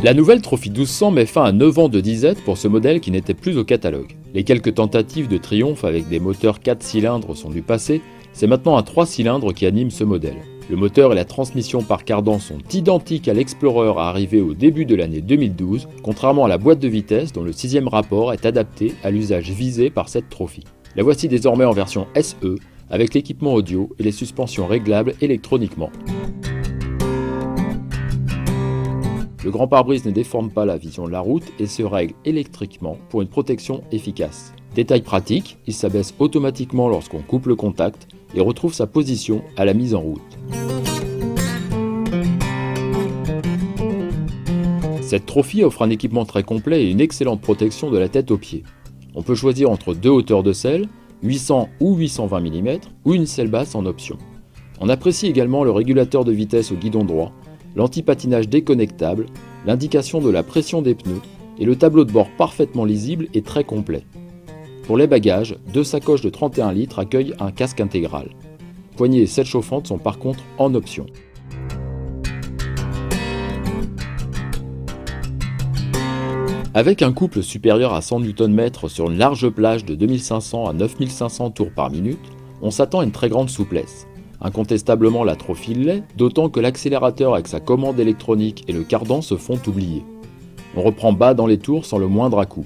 La nouvelle Trophy 1200 met fin à 9 ans de disette pour ce modèle qui n'était plus au catalogue. Les quelques tentatives de triomphe avec des moteurs 4 cylindres sont du passé, c'est maintenant un 3 cylindres qui anime ce modèle. Le moteur et la transmission par cardan sont identiques à l'Explorer arrivé au début de l'année 2012, contrairement à la boîte de vitesse dont le 6e rapport est adapté à l'usage visé par cette Trophy. La voici désormais en version SE, avec l'équipement audio et les suspensions réglables électroniquement. Le grand pare-brise ne déforme pas la vision de la route et se règle électriquement pour une protection efficace. Détail pratique, il s'abaisse automatiquement lorsqu'on coupe le contact et retrouve sa position à la mise en route. Cette Trophy offre un équipement très complet et une excellente protection de la tête aux pieds. On peut choisir entre deux hauteurs de selle, 800 ou 820 mm, ou une selle basse en option. On apprécie également le régulateur de vitesse au guidon droit, l'anti-patinage déconnectable, l'indication de la pression des pneus et le tableau de bord parfaitement lisible et très complet. Pour les bagages, deux sacoches de 31 litres accueillent un casque intégral. Poignées et selles chauffantes sont par contre en option. Avec un couple supérieur à 100 Nm sur une large plage de 2500 à 9500 tours par minute, on s'attend à une très grande souplesse. Incontestablement la Trophy l'est, d'autant que l'accélérateur avec sa commande électronique et le cardan se font oublier. On reprend bas dans les tours sans le moindre à-coup.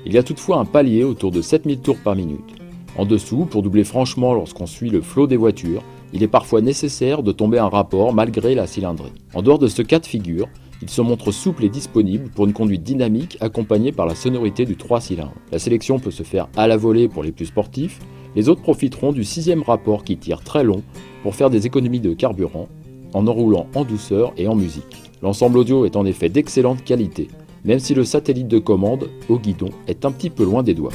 Il y a toutefois un palier autour de 7000 tours par minute. En dessous, pour doubler franchement lorsqu'on suit le flot des voitures, il est parfois nécessaire de tomber un rapport malgré la cylindrée. En dehors de ce cas de figure, il se montre souple et disponible pour une conduite dynamique accompagnée par la sonorité du 3 cylindres. La sélection peut se faire à la volée pour les plus sportifs, les autres profiteront du 6e rapport qui tire très long pour faire des économies de carburant en enroulant en douceur et en musique. L'ensemble audio est en effet d'excellente qualité, même si le satellite de commande au guidon est un petit peu loin des doigts.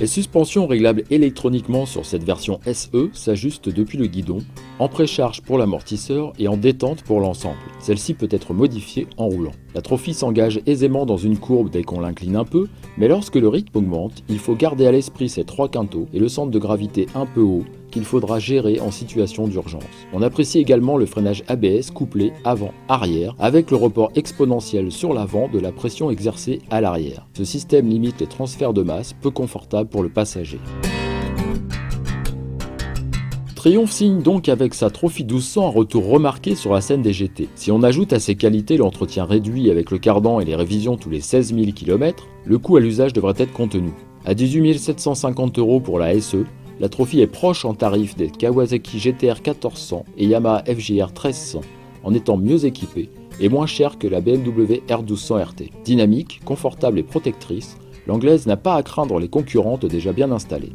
Les suspensions réglables électroniquement sur cette version SE s'ajustent depuis le guidon, en précharge pour l'amortisseur et en détente pour l'ensemble. Celle-ci peut être modifiée en roulant. La Trophy s'engage aisément dans une courbe dès qu'on l'incline un peu, mais lorsque le rythme augmente, il faut garder à l'esprit ses 3 quintaux et le centre de gravité un peu haut qu'il faudra gérer en situation d'urgence. On apprécie également le freinage ABS couplé avant-arrière avec le report exponentiel sur l'avant de la pression exercée à l'arrière. Ce système limite les transferts de masse, peu confortable pour le passager. Triumph signe donc avec sa Trophy 1200 un retour remarqué sur la scène des GT. Si on ajoute à ses qualités l'entretien réduit avec le cardan et les révisions tous les 16 000 km, le coût à l'usage devrait être contenu. À 18 750 € pour la SE, la Trophy est proche en tarif des Kawasaki GTR 1400 et Yamaha FJR 1300 en étant mieux équipée et moins chère que la BMW R1200 RT. Dynamique, confortable et protectrice, l'anglaise n'a pas à craindre les concurrentes déjà bien installées.